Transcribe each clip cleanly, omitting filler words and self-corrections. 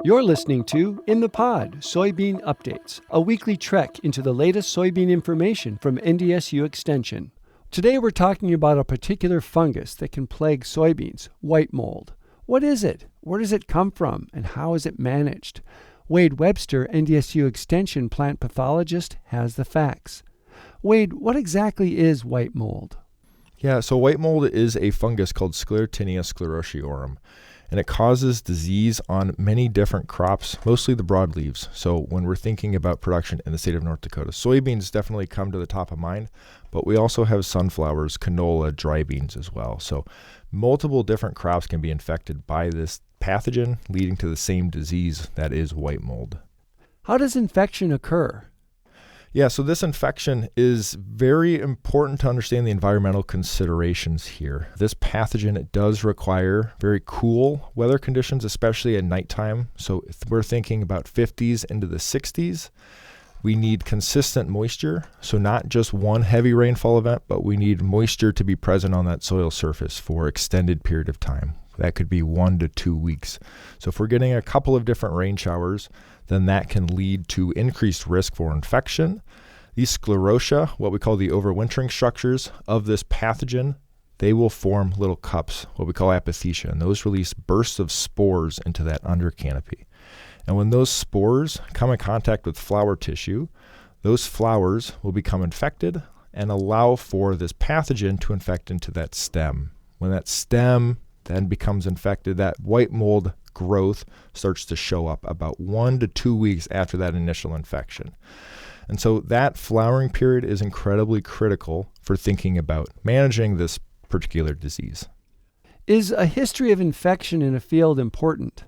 You're listening to In the Pod, Soybean Updates, a weekly trek into the latest soybean information from NDSU Extension. Today we're talking about a particular fungus that can plague soybeans, white mold. What is it? Where does it come from? And how is it managed? Wade Webster, NDSU Extension plant pathologist, has the facts. Wade, what exactly is white mold? Yeah, so white mold is a fungus called Sclerotinia sclerotiorum, and it causes disease on many different crops, mostly the broadleaves. So when we're thinking about production in the state of North Dakota, soybeans definitely come to the top of mind, but we also have sunflowers, canola, dry beans as well. So multiple different crops can be infected by this pathogen, leading to the same disease that is white mold. How does infection occur? Yeah, so this infection is very important to understand the environmental considerations here. This pathogen, it does require very cool weather conditions, especially at nighttime. So if we're thinking about 50s into the 60s. We need consistent moisture, so not just one heavy rainfall event, but we need moisture to be present on that soil surface for extended period of time. That could be 1 to 2 weeks. So if we're getting a couple of different rain showers, then that can lead to increased risk for infection. These sclerotia, what we call the overwintering structures of this pathogen, they will form little cups, what we call apothecia, and those release bursts of spores into that under canopy. And when those spores come in contact with flower tissue, those flowers will become infected and allow for this pathogen to infect into that stem. When that stem then becomes infected, that white mold growth starts to show up about 1 to 2 weeks after that initial infection. And so that flowering period is incredibly critical for thinking about managing this particular disease. Is a history of infection in a field important?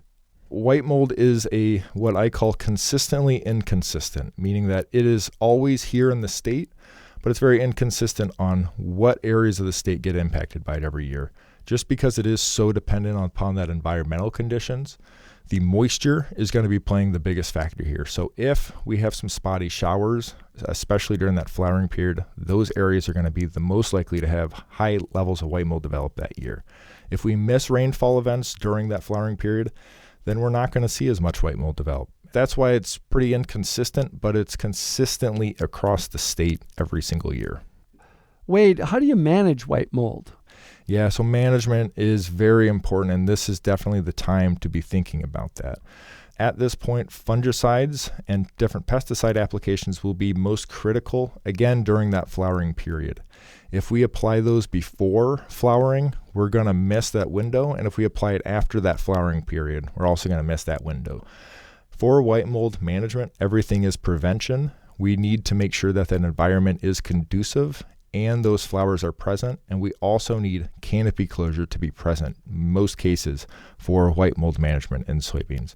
White mold is what I call consistently inconsistent, meaning that it is always here in the state, but it's very inconsistent on what areas of the state get impacted by it every year. Just because it is so dependent upon that environmental conditions, the moisture is going to be playing the biggest factor here. So if we have some spotty showers, especially during that flowering period, those areas are going to be the most likely to have high levels of white mold develop that year. If we miss rainfall events during that flowering period, then we're not going to see as much white mold develop. That's why it's pretty inconsistent, but it's consistently across the state every single year. Wade, how do you manage white mold? Yeah, so management is very important, and this is definitely the time to be thinking about that. At this point, fungicides and different pesticide applications will be most critical, again, during that flowering period. If we apply those before flowering, we're going to miss that window, and if we apply it after that flowering period, we're also going to miss that window. For white mold management, everything is prevention. We need to make sure that that environment is conducive and those flowers are present, and we also need canopy closure to be present in most cases for white mold management in soybeans.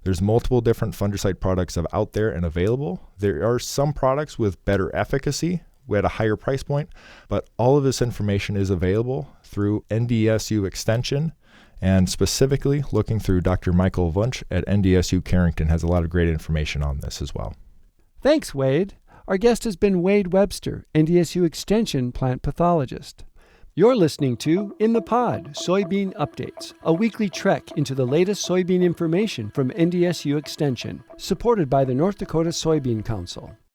There's multiple different fungicide products out there and available. There are some products with better efficacy at a higher price point, but all of this information is available through NDSU Extension, and specifically looking through Dr. Michael Wunsch at NDSU Carrington has a lot of great information on this as well. Thanks, Wade. Our guest has been Wade Webster, NDSU Extension plant pathologist. You're listening to In the Pod, Soybean Updates, a weekly trek into the latest soybean information from NDSU Extension, supported by the North Dakota Soybean Council.